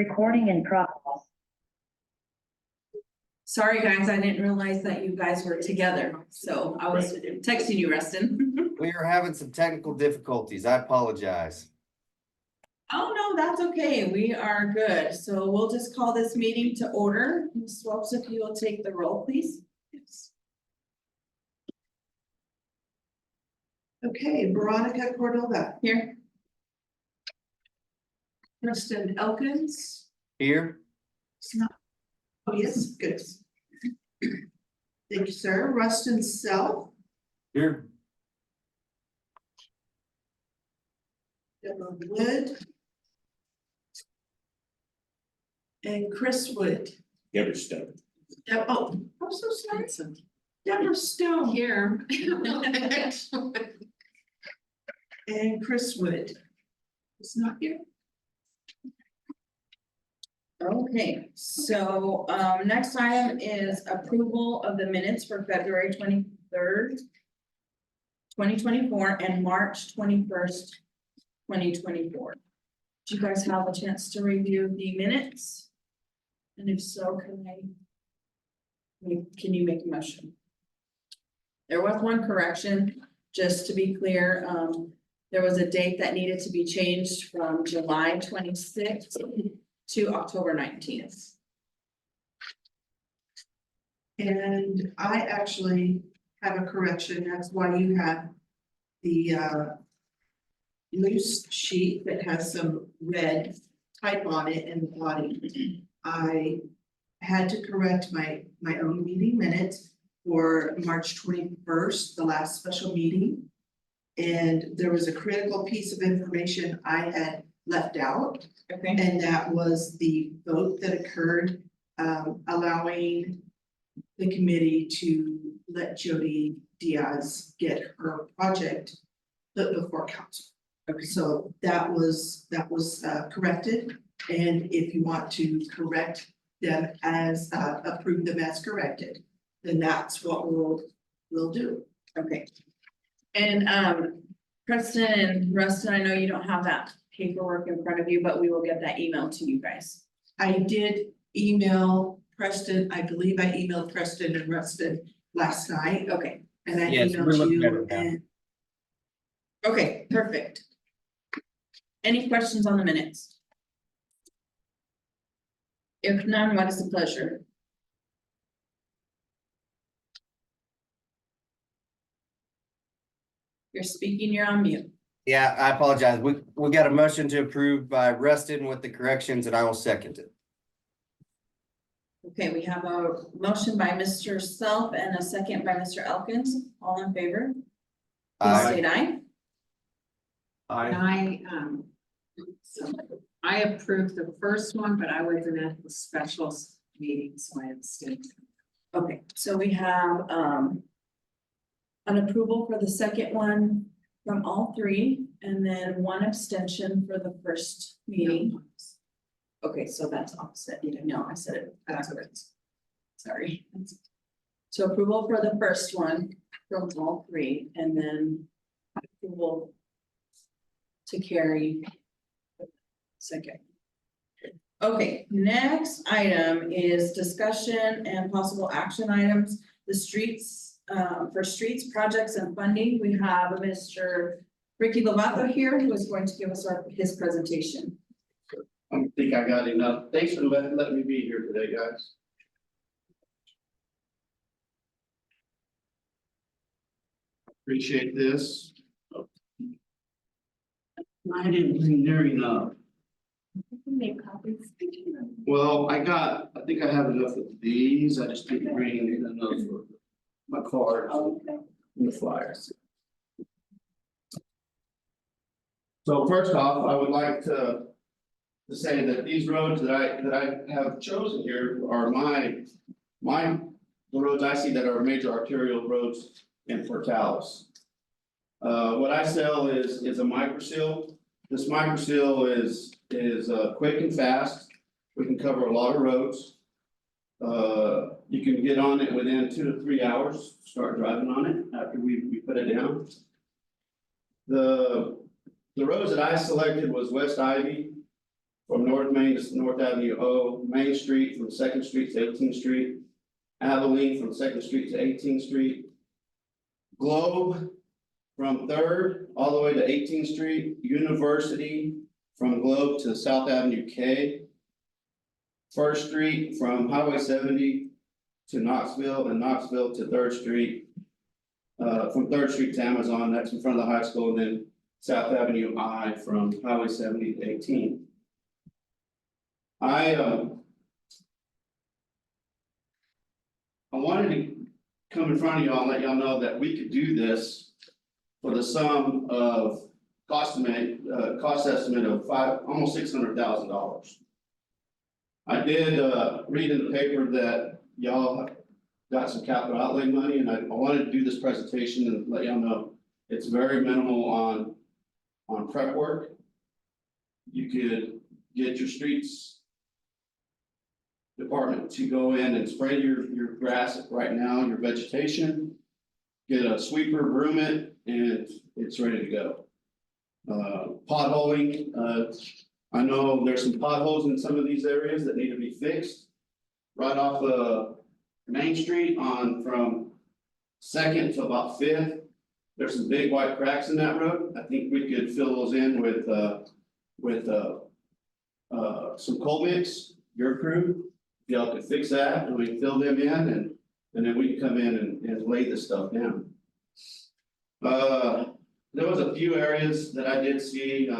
Recording in progress. Sorry, guys, I didn't realize that you guys were together, so I was texting you, Rustin. We are having some technical difficulties. I apologize. Oh, no, that's okay. We are good. So we'll just call this meeting to order. Ms. Welch, if you will take the roll, please. Yes. Okay, Veronica Cordova, Here. Kristen Elkins. Here, Oh, yes, good. Thank you, sir. Rustin Self, here, Deborah Wood. And Chris Wood. Deborah Stone. Oh, I'm so sorry. Deborah Stone. Here. And Chris Wood. Is not here. Okay, so next item is approval of the minutes for February 23rd. 2024 and March 21st, 2024. Do you guys have a chance to review the minutes? And if so, can you make a motion? There was one correction, just to be clear, there was a date that needed to be changed from July 26th to October 19th. And I actually have a correction. That's why you have the loose sheet that has some red type on it in the body. I had to correct my own meeting minutes for March 21st, the last special meeting. And there was a critical piece of information I had left out. Okay, And that was the vote that occurred, allowing the committee to let Jody Diaz get her project put before council. Okay. So that was corrected, and if you want to correct them as, approve them as corrected, then that's what we'll do. okay. And Preston and Rustin, I know you don't have that paperwork in front of you, but we will get that email to you guys. I did email Preston, I believe I emailed Preston and Rustin last night, Okay, and I Yes, we're emailed looking at you it now. and. okay, perfect. Any questions on the minutes? If none, what is the pleasure? You're speaking, you're on mute. yeah, I apologize. We got a motion to approve by Rustin with the corrections and I will second it. Okay, we have a motion by Mr. Self and a second by Mr. Elkins. All in favor? Please Aye. state aye. I approved the first one, but I wasn't at the special meeting, so I abstained. Okay, so we have an approval for the second one from all three, and then one abstention for the first meeting. Okay, so that's opposite. No, I said it backwards. Sorry. So approval for the first one from all three, and then approval to carry the second. Okay, next item is discussion and possible action items. The streets, for streets, projects and funding, we have Mr. Ricky Lovato here, who is going to give us his presentation. I don't think I got enough. Thanks for letting me be here today, guys. Appreciate this. I didn't bring near enough. Make copies. Well, I think I have enough of these. I just didn't bring enough for my cards and the flyers. So first off, I would like to say that these roads that I have chosen here are the roads I see that are major arterial roads in Portales. What I sell is a micro seal. This micro seal is quick and fast. We can cover a lot of roads. You can get on it within 2 to 3 hours, start driving on it after we put it down. The roads that I selected was West Ivy, from North Main to North Avenue O, Main Street from Second Street to 18th Street, Abilene from Second Street to 18th Street, Globe from Third all the way to 18th Street, University from Globe to South Avenue K, First Street from Highway 70 to Knoxville, and Knoxville to Third Street. From Third Street to Amazon, that's in front of the high school, and then South Avenue I from Highway 70 to 18. I wanted to come in front of y'all and let y'all know that we could do this for the sum of cost estimate of almost $600,000. I did read in the paper that y'all got some capital outlay money, and I wanted to do this presentation and let y'all know it's very minimal on prep work. You could get your streets department to go in and spray your grass right now, your vegetation. Get a sweeper, broom it, and it's ready to go. Potholing, I know there's some potholes in some of these areas that need to be fixed. Right off Main Street from Second to about Fifth. There's some big white cracks in that road. I think we could fill those in with some coal mix, your crew. Y'all could fix that, and we can fill them in, and then we can come in and lay this stuff down. There was a few areas that I did see,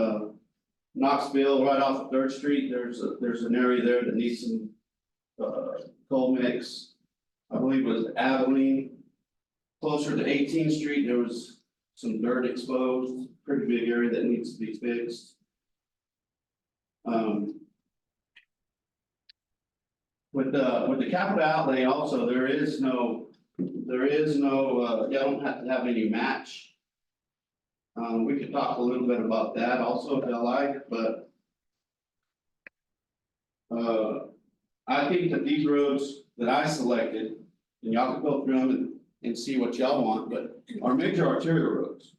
Knoxville, right off of Third Street, there's an area there that needs some coal mix. I believe it was Abilene. Closer to 18th Street, there was some dirt exposed, pretty big area that needs to be fixed. With the capital outlay also, there is no, you don't have to have any match. We could talk a little bit about that also if you like, but I think that these roads that I selected, and y'all can go through them and see what y'all want, but are major arterial roads.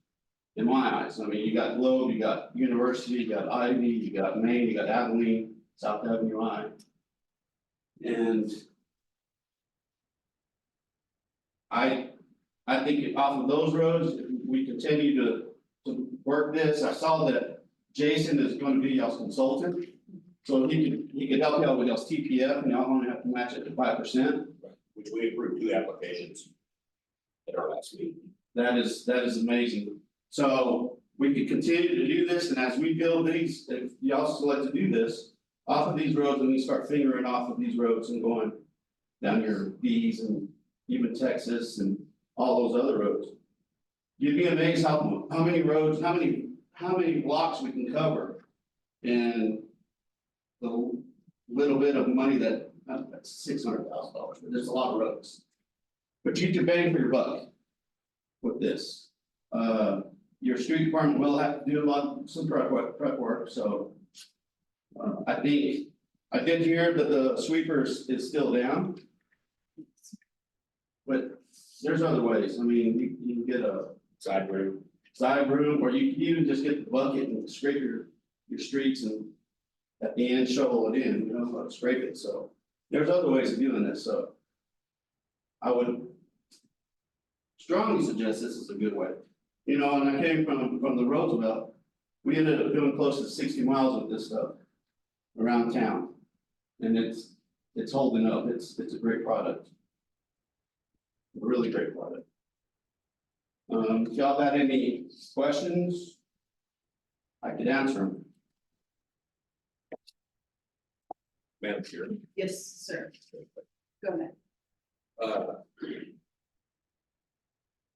In my eyes, I mean, you got Globe, you got University, you got Ivy, you got Main, you got Abilene, South Avenue I. And I think off of those roads, if we continue to work this. I saw that Jason is going to be y'all's consultant. So he could help y'all with y'all's TPF, and y'all only have to match it to 5%. Which we approved 2 applications at our last meeting. That is amazing. So we could continue to do this, and as we build these, if y'all select to do this, off of these roads, and we start fingering off of these roads and going down your B's and even Texas and all those other roads. You'd be amazed how many roads, how many blocks we can cover. And the little bit of money that's $600,000, but there's a lot of roads. But you can bang for your buck with this. Your street department will have to do some prep work, so. I think, I did hear that the sweepers is still down. But there's other ways, I mean, you can get a Side room. or you can even just get the bucket and scrape your streets and at the end shovel it in, scrape it, so. There's other ways of doing this, so. I would strongly suggest this is a good way. And I came from the Roosevelt, we ended up doing close to 60 miles with this stuff around town. And it's holding up, it's a great product. A really great product. If y'all got any questions, I could answer them. Madam Chair. Yes, sir. Go ahead.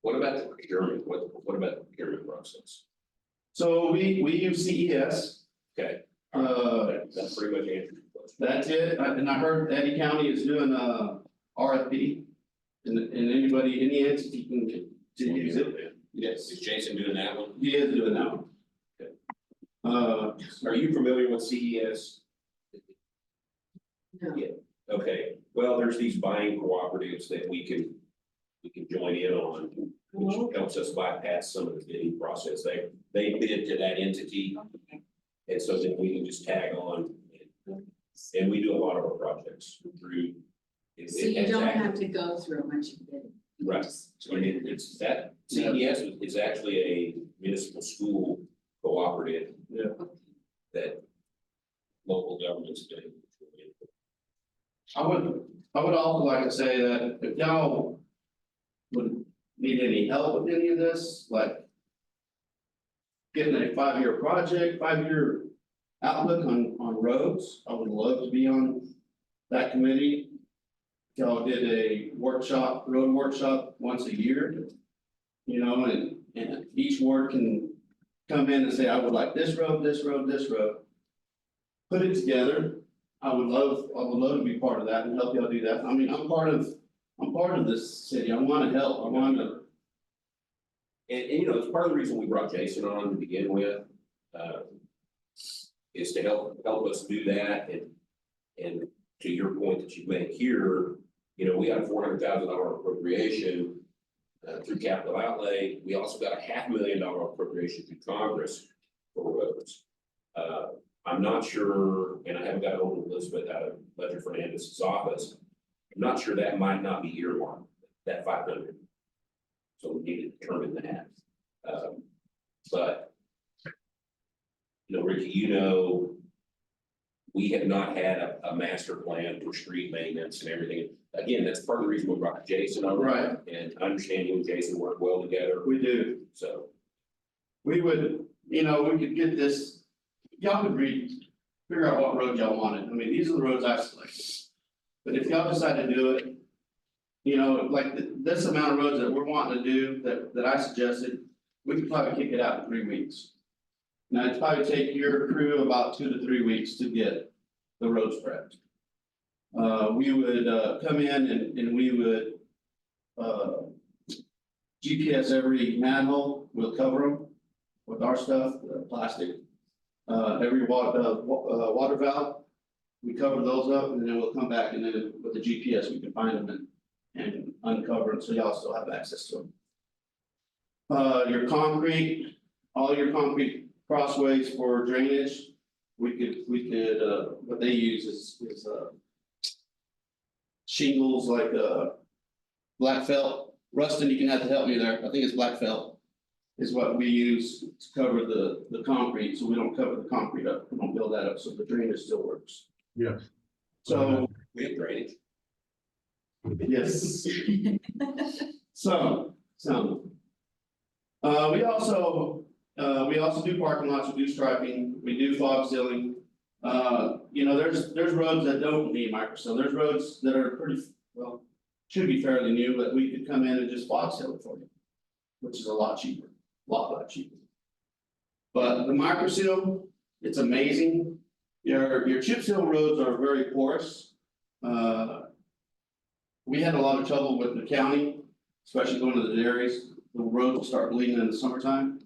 What about the procurement? What about the procurement process? So we use CES. Okay. That's pretty much answered your question. That's it, and I heard Eddie County is doing a RFP. And anybody, any entity can use it. Yes, is Jason doing that one? He is doing that one. Are you familiar with CES? No. Yeah, okay, well, there's these buying cooperatives that we can join in on, which helps us bypass some of the bidding process. They bid to that entity, Okay. and so then we can just tag on So you don't have to go through a bunch of bidding. You Right. just- And it's that CES is actually a municipal school cooperative that local governments do. I would also like to say that if y'all would need any help with any of this, like getting a 5-year project, 5-year outlook on roads, I would love to be on that committee. If y'all did a workshop, road workshop once a year, you know, and each ward can come in and say, I would like this road, this road, this road. Put it together. I would love to be part of that and help y'all do that. I mean, I'm part of this city. I wanna help. I wanna, And you know, it's part of the reason we brought Jason on to begin with. Is to help us do that and to your point that you made here, you know, we got a $400,000 appropriation. Through capital outlay, we also got a $500,000 appropriation through Congress for roads. I'm not sure, and I haven't got hold of Elizabeth out of Ledger Fernandez's office. I'm not sure that might not be earmarked, that 500. So we need to determine that. But. You know, Ricky, you know. We have not had a master plan for street maintenance and everything. Again, that's part of the reason we brought Jason over. Right. And I understand you and Jason work well together, we do. so. We would, you know, we could get this, y'all could figure out what road y'all wanted. I mean, these are the roads I selected. But if y'all decide to do it, you know, like this amount of roads that we're wanting to do that I suggested, we could probably kick it out in 3 weeks. Now, it'd probably take your crew about 2 to 3 weeks to get the roads prepped. We would come in and we would GPS every manhole, we'll cover them with our stuff, plastic. Every water valve, we cover those up and then we'll come back and then with the GPS, we can find them and uncover them, so y'all still have access to them. Your concrete, all your concrete crossways for drainage, we could, what they use is shingles like, black felt. Rustin, you can have to help me there, I think it's black felt. Is what we use to cover the concrete, so we don't cover the concrete up, we don't build that up, so the drainage still works. Yes. So, We have drainage. yes. Some. We also do parking lots, we do striping, we do fog sealing. You know, there's roads that don't need microseal, there's roads that are pretty, well, should be fairly new, but we could come in and just fog seal it for you. Which is a lot cheaper, lot cheaper. But the microseal, it's amazing. Your chip seal roads are very porous. We had a lot of trouble with the county, especially going to the dairies. The roads will start bleeding in the summertime.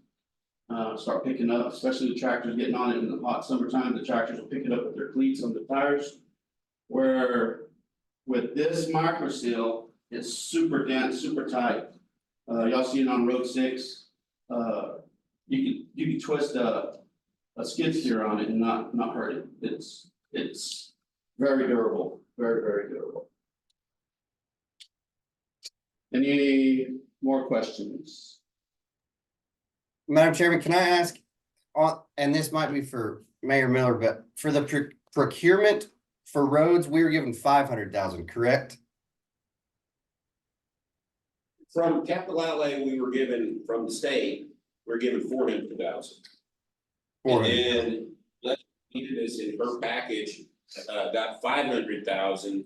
Start picking up, especially the tractors getting on it in the hot summertime, the tractors will pick it up with their cleats on the tires. Where with this microseal, it's super dense, super tight. Y'all see it on Road 6. You can twist a skid steer on it and not hurt it. It's very durable, very durable. Any more questions? Madam Chairman, can I ask, and this might be for Mayor Miller, but for the procurement for roads, we were given 500,000, correct? From capital outlay, we were given from the state, we were given 400,000. And then, let's needed this in her package, got 500,000.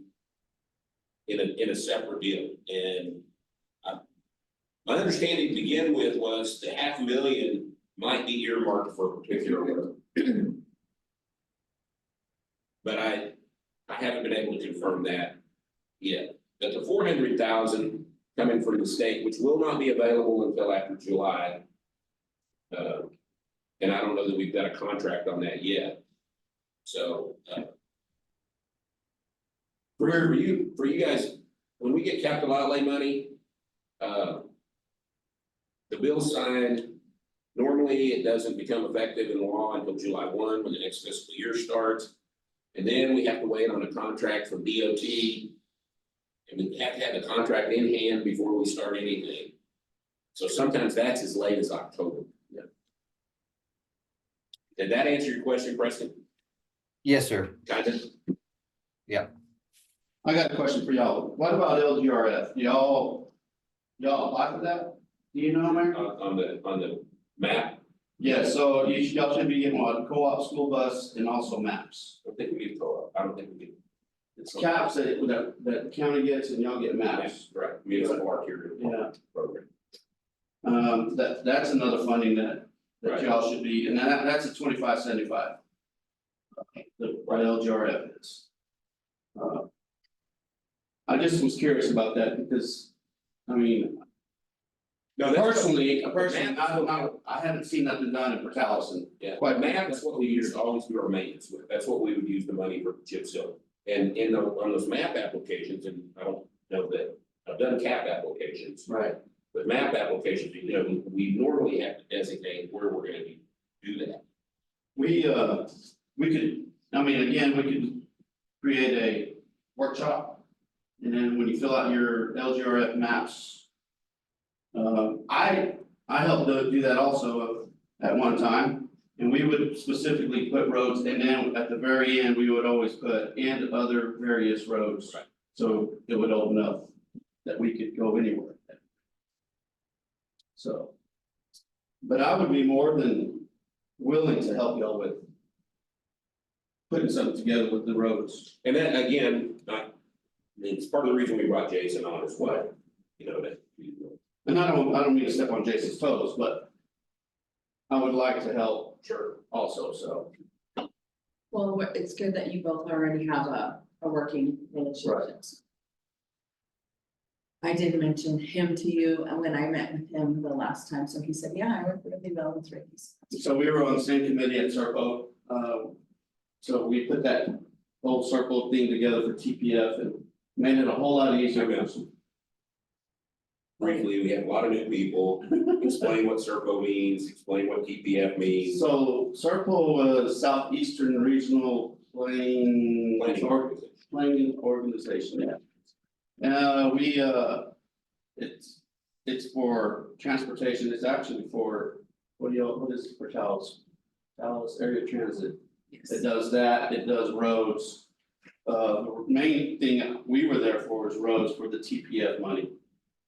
In a separate deal, and. My understanding to begin with was the 500,000 might be earmarked for a particular road. But I haven't been able to confirm that yet, but the 400,000 coming from the state, which will not be available until after July. And I don't know that we've got a contract on that yet. So. For you guys, when we get capital outlay money. The bill signed, normally it doesn't become effective in law until July 1 when the next fiscal year starts. And then we have to wait on a contract from DOT. And we have to have the contract in hand before we start anything. So sometimes that's as late as October. Yeah. Did that answer your question, Preston? Yes, sir. Kind of? I got a question for y'all. What about LGRF? Y'all apply for that? Do you know, Mayor? On the map, Yeah, so y'all should be getting what, co-op, school bus, and also maps. I don't think we get co-op, I don't think we get. It's Caps that the county gets and y'all get maps. Right, municipal park here. Yeah. Program. That's another funding that Right. y'all should be, and that's a 25-75. The LGRF is. I just was curious about that because, I mean, No, that's. personally, I haven't seen nothing done in Portales and Yeah, quite map, that's what we used to always do our maintenance with, that's what we would use the money for chip seal. And on those map applications, and I don't know that, I've done cap applications, right. but map applications, you know, we normally have to designate where we're gonna do that. We could, I mean, again, we could create a workshop. And then when you fill out your LGRF maps. I helped do that also at one time, and we would specifically put roads, and then at the very end, we would always put and other various roads. Right. So it would open up that we could go anywhere. So. But I would be more than willing to help y'all with. Putting something together with the roads. And then again, it's part of the reason we brought Jason on as well, you know, that. And I don't mean to step on Jason's toes, but. I would like to help Sure. also, so. Well, it's good that you both already have a working relationship. I did mention him to you when I met with him the last time, so he said, yeah, I work really well with Ricky. So we were on the same committee at Serpo, so we put that whole circle thing together for TPF and made it a whole lot easier. Briefly, we have a lot of new people, explain what Serco means, explain what TPF means. So Serpo was Southeastern Regional Planning. Planning Organization, yeah. It's for transportation, it's actually for, what is it for Dallas Area Transit. It does that, it does roads. The main thing we were there for is roads for the TPF money.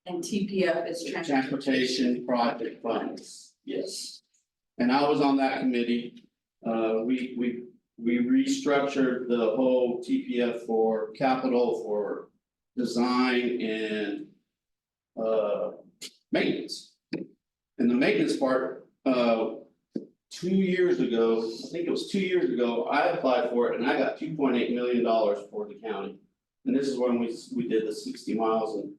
And TPF is Transportation project funds, yes. And I was on that committee. We restructured the whole TPF for capital, for design and maintenance. And the maintenance part, 2 years ago, I think it was 2 years ago, I applied for it and I got $2.8 million for the county. And this is when we did the 60 miles and.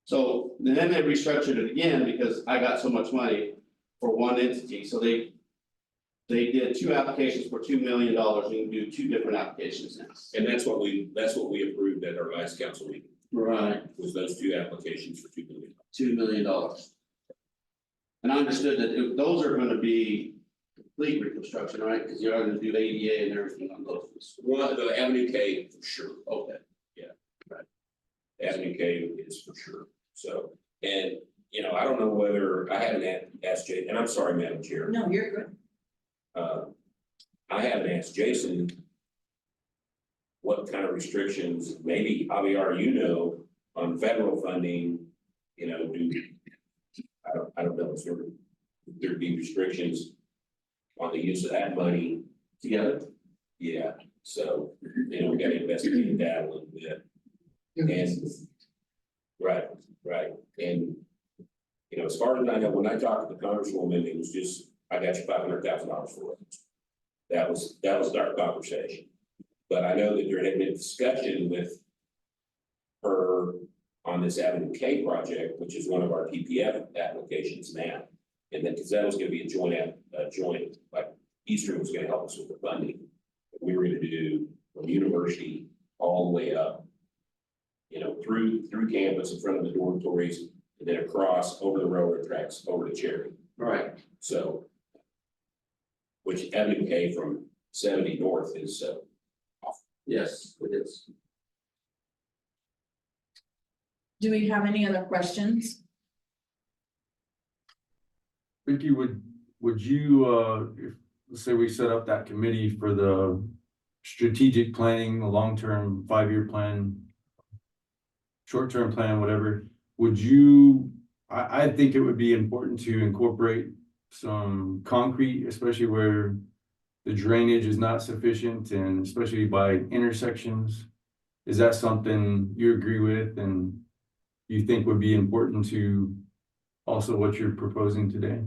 So then they restructured it again because I got so much money for one entity, so they did 2 applications for $2 million, you can do 2 different applications now. And that's what we approved at our last council meeting, Right. was those 2 applications for $2 million. $2 million. And I understood that those are gonna be complete reconstruction, right, because you're gonna do ADA and everything on those. One, the Avenue K for sure, Okay. Avenue K is for sure, so, and, you know, I don't know whether, I haven't asked Jay, and I'm sorry, Madam Chair. No, you're good. I haven't asked Jason. What kind of restrictions, maybe Javier, you know, on federal funding, you know, I don't know, if there'd be restrictions. On the use of that money together, yeah, so, you know, we gotta investigate that a little bit. And, right, and, you know, as far as I know, when I talked to the Congresswoman, it was just, I got you $500,000 for it. That was our conversation, but I know that there had been discussion with her on this Avenue K project, which is one of our TPF applications now. And then, because that was gonna be a joint, like Eastern was gonna help us with the funding. We were gonna do from university all the way up. You know, through campus in front of the dormitories, and then across over the railroad tracks over to Cherry. Right. So. Which Avenue K from 70 north is Yes, it is. Do we have any other questions? Vicky, would you, if, let's say we set up that committee for the strategic planning, the long-term 5-year plan, short-term plan, whatever, would you, I think it would be important to incorporate some concrete, especially where the drainage is not sufficient and especially by intersections. Is that something you agree with and you think would be important to also what you're proposing today?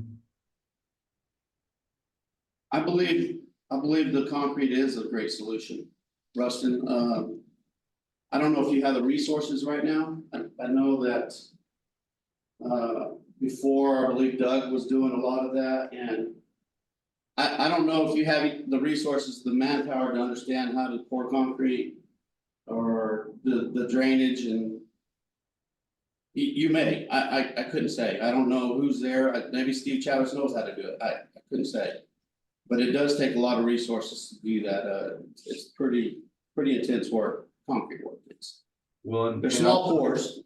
I believe the concrete is a great solution, Rustin. I don't know if you have the resources right now. I know that. Before, I believe Doug was doing a lot of that and. I don't know if you have the resources, the manpower to understand how to pour concrete. Or the drainage and. You may, I couldn't say. I don't know who's there. Maybe Steve Chavez knows how to do it. I couldn't say. But it does take a lot of resources to do that. It's pretty intense work, concrete work. Well, and They're small pours.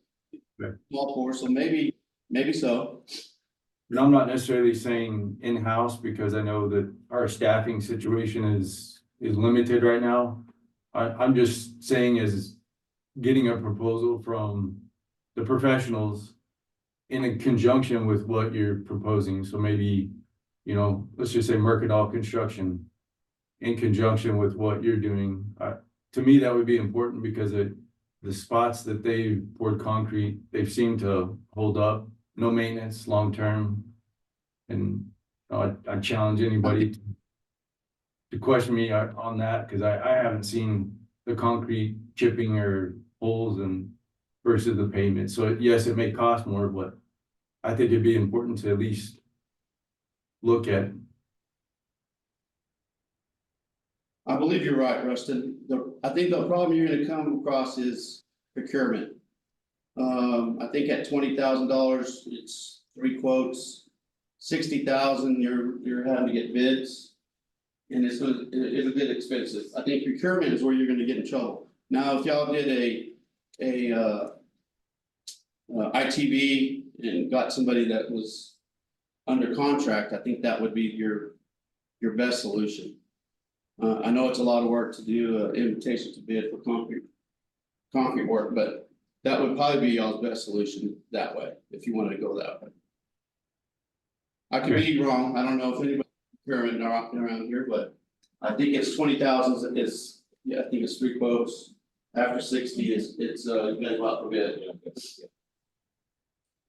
Right. Small pours, so maybe so. and I'm not necessarily saying in-house because I know that our staffing situation is limited right now. I'm just saying is getting a proposal from the professionals in a conjunction with what you're proposing. So maybe, you know, let's just say Mercadal Construction in conjunction with what you're doing. To me, that would be important because the spots that they've poured concrete, they've seemed to hold up, no maintenance, long-term. And I challenge anybody to question me on that, because I haven't seen the concrete chipping or holes and versus the pavement. So yes, it may cost more, but I think it'd be important to at least look at. I believe you're right, Rustin. I think the problem you're gonna come across is procurement. I think at $20,000, it's 3 quotes. 60,000, you're having to get bids. And it'll get expensive. I think procurement is where you're gonna get in trouble. Now, if y'all did a ITV and got somebody that was under contract, I think that would be your best solution. I know it's a lot of work to do invitation to bid for concrete work, but that would probably be y'all's best solution that way, if you wanted to go that way. I could be wrong, I don't know if anybody procurement around here, but I think it's 20,000 is, yeah, I think it's 3 quotes. After 60 it's you guys go out for bid.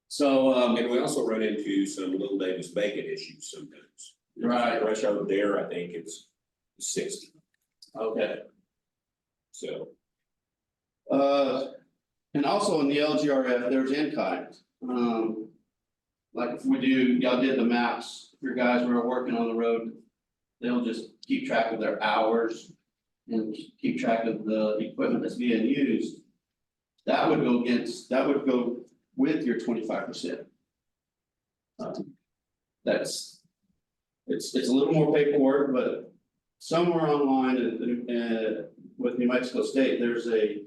So And we also run into some Little Davis Bacon issues sometimes. Right. Threshold there, I think it's 60, okay. so. And also in the LGRF, there's in-kind. Like if we do, y'all did the maps, your guys were working on the road. They'll just keep track of their hours and keep track of the equipment that's being used. That would go with your 25%. It's a little more paperwork, but somewhere online with New Mexico State, there's a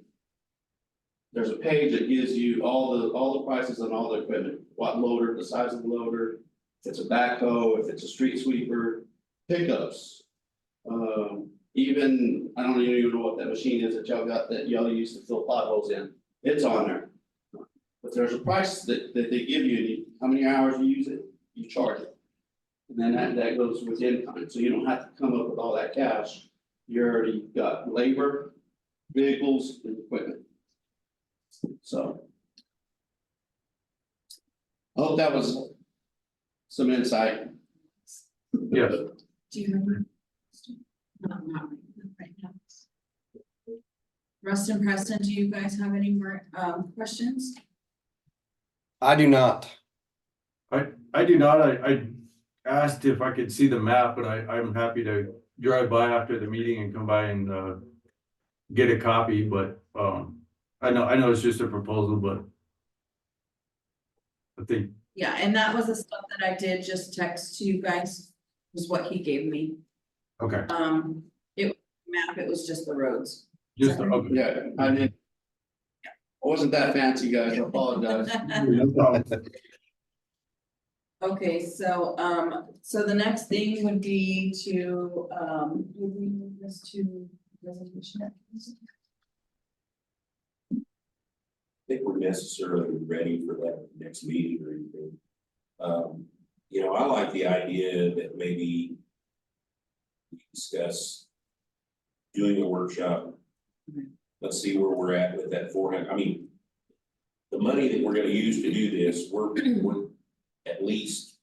page that gives you all the prices on all the equipment, what loader, the size of the loader, if it's a backhoe, if it's a street sweeper, pickups. Even, I don't even know what that machine is that y'all got that y'all used to fill potholes in, it's on there. But there's a price that they give you, how many hours you use it, you charge it. And then that goes with in-kind, so you don't have to come up with all that cash. You already got labor, vehicles, and equipment. So. I hope that was some insight. Yes. Do you remember? Not right now. Rustin, Preston, do you guys have any more questions? I do not. I do not, I asked if I could see the map, but I'm happy to drive by after the meeting and come by and get a copy, but I know it's just a proposal, but I think, Yeah, and that was the stuff that I did just text to you guys, was what he gave me. okay, It was a map, it was just the roads. just, okay. Yeah, I did. wasn't that fancy, guys, I apologize. No problem. Okay, so, so the next thing would be to, would we move this to resolution? Think we're necessarily ready for that next meeting or anything. You know, I like the idea that maybe we discuss doing a workshop. Let's see where we're at with that 400, I mean, the money that we're gonna use to do this, we're at least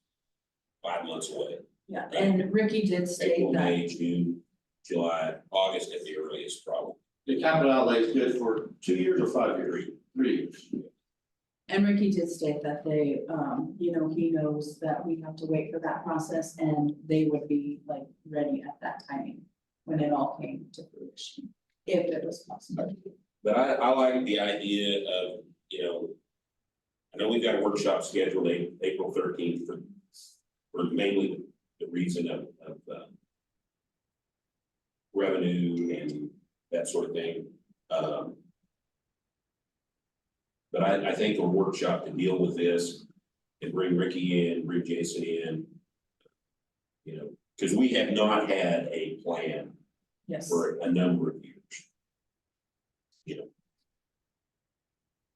5 months away. Yeah, and Ricky did state April, that, May, June, July, August at the earliest, probably. The capital outlay is good for 2 years or 5 years? 3 years. and Ricky did state that they, you know, he knows that we have to wait for that process and they would be like ready at that timing when it all came to fruition, if it was possible. But I like the idea of, you know, I know we've got a workshop scheduled April 13th for mainly the reason of revenue and that sort of thing. But I think a workshop to deal with this and bring Ricky in, bring Jason in. You know, because we have not had a plan Yes, for a number of years. You know,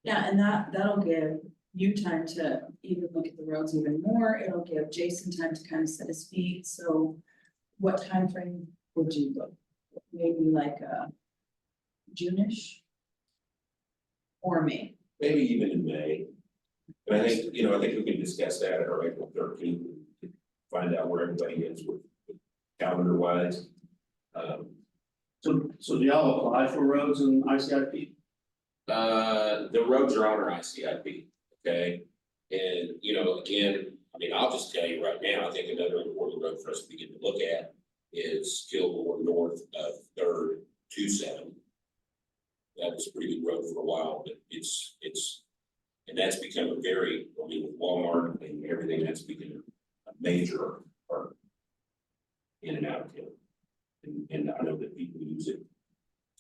yeah, and that'll give you time to even look at the roads even more. It'll give Jason time to kind of set his feet, so what time frame would you look? Maybe like June-ish? Or May? maybe even in May. And I think, you know, I think we can discuss that at our April 13th, and find out where everybody is with calendar wise. So do y'all apply for roads in ICIP? The roads are on our ICIP, okay? And, you know, again, I mean, I'll just tell you right now, I think another important road for us to begin to look at is Kilgore north of 3rd to 7. That was a pretty good road for a while, but it's, and that's become a very, I mean, with Walmart and everything, that's become a major part in and out of town. And I know that people use it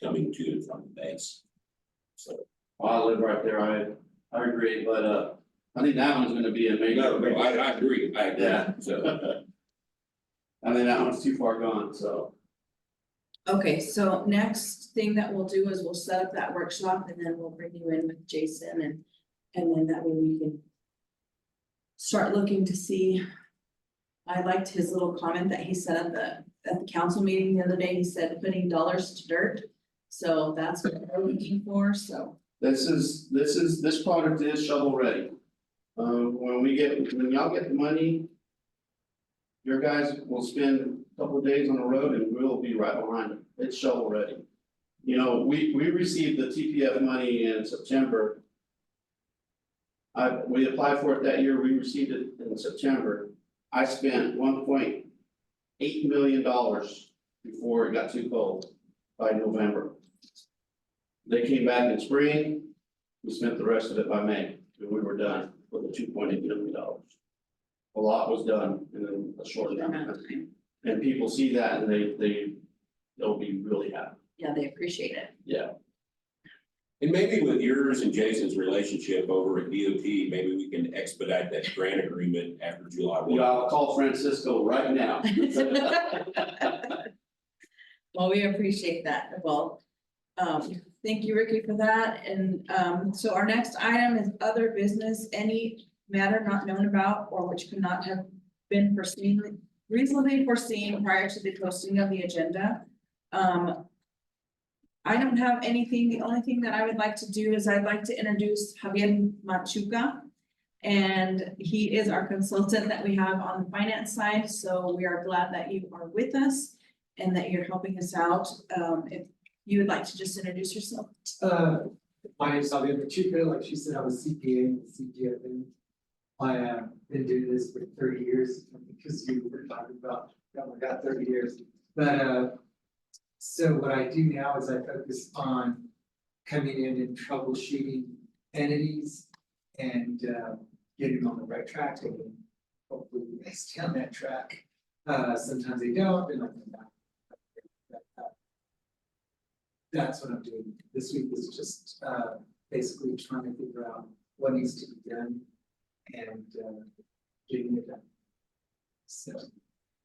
coming to and from the base. So. Well, I live right there, I agree, but I think that one's gonna be a major. I agree, Yeah. so. I think that one's too far gone, so. Okay, so next thing that we'll do is we'll set up that workshop and then we'll bring you in with Jason and then that way we can start looking to see. I liked his little comment that he said at the council meeting the other day, he said putting dollars to dirt. So that's what we're looking for, so. This product is shovel ready. When y'all get the money. Your guys will spend a couple of days on the road and we'll be right behind it. It's shovel ready. You know, we received the TPF money in September. We applied for it that year, we received it in September. I spent $1.8 million before it got too cold by November. They came back in spring, we spent the rest of it by May, and we were done with the $2.8 million. A lot was done in a short amount of time, and people see that and they'll be really happy, Yeah, they appreciate it. yeah. And maybe with yours and Jason's relationship over at DOT, maybe we can expedite that grant agreement after July 1. Yeah, I'll call Francisco right now. Well, we appreciate that. Well, thank you, Ricky, for that. And, so our next item is other business, any matter not known about or which could not have been reasonably foreseen prior to the posting of the agenda. I don't have anything. The only thing that I would like to do is I'd like to introduce Javier Machuca. And he is our consultant that we have on the finance side, so we are glad that you are with us and that you're helping us out. If you would like to just introduce yourself. My name is Javier Pachuca, like she said, I was CPA, CGFN. I have been doing this for 30 years, because you were talking about, oh my God, 30 years. But, so what I do now is I focus on coming in and troubleshooting entities and, getting on the right track and hopefully they stay on that track. Sometimes they don't, and that's what I'm doing. This week was just, basically trying to figure out what needs to be done and getting it done. So,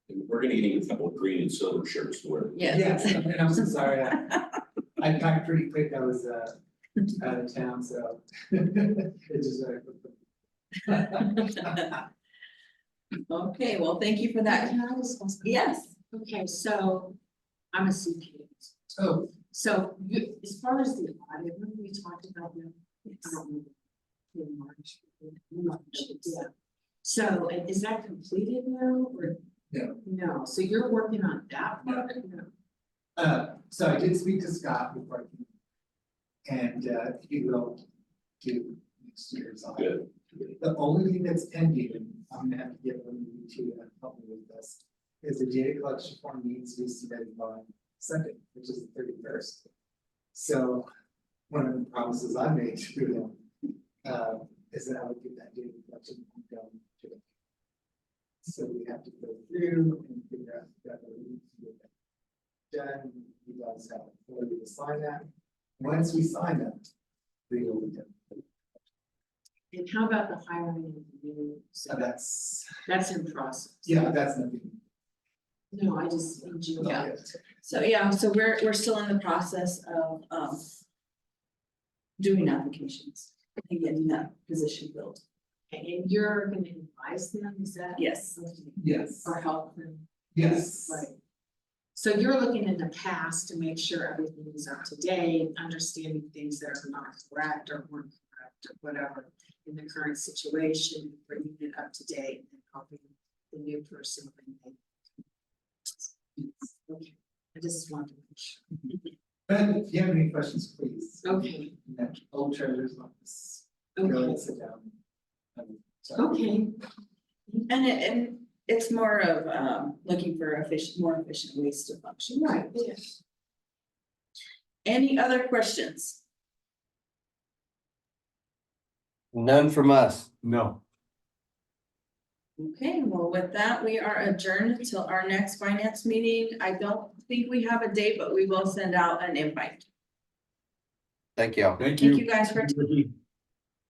And we're gonna get you a couple of green and silver shirts to wear. yes, and I'm so sorry, I packed pretty quick, I was out of town, so. It just. Okay, well, thank you for that. Can I just ask- Yes, Okay, so I'm a CPA. Oh, So you, as far as the audit, remember we talked about that? I don't remember. In March. Yeah. So is that completed now or? No. No, so you're working on that part? No. So I did speak to Scott before I came. And he will do next year's audit. Good. The only thing that's pending, and I'm gonna have to get one of you two to help me with this, is the data collection form needs to be submitted by Sunday, which is the 31st. So one of the promises I made to them is that I would get that data collection form done today. So we have to go through and figure out that we need to get that done. You guys have authority to sign that. Once we sign that, we will be done. And how about the hiring of the new? So that's, That's in process. yeah, that's nothing. No, I just, in June. Yeah. so yeah, so we're still in the process of doing applications and getting that position filled. And you're gonna advise them, is that? Yes. Okay. Yes, Or help them? yes. Right. So you're looking in the past to make sure everything is up to date, understanding things that are not correct or weren't correct or whatever in the current situation, bringing it up to date and helping the new person when they. Okay, I just wanted to make sure. But if you have any questions, please. Okay, In that old treasurer's office, go okay, and sit down. So- okay. And it's more of looking for more efficient ways to function. Right, yes. Any other questions? None from us. No. Okay, well, with that, we are adjourned until our next finance meeting. I don't think we have a date, but we will send out an invite. Thank y'all. Thank Thank you. you guys for.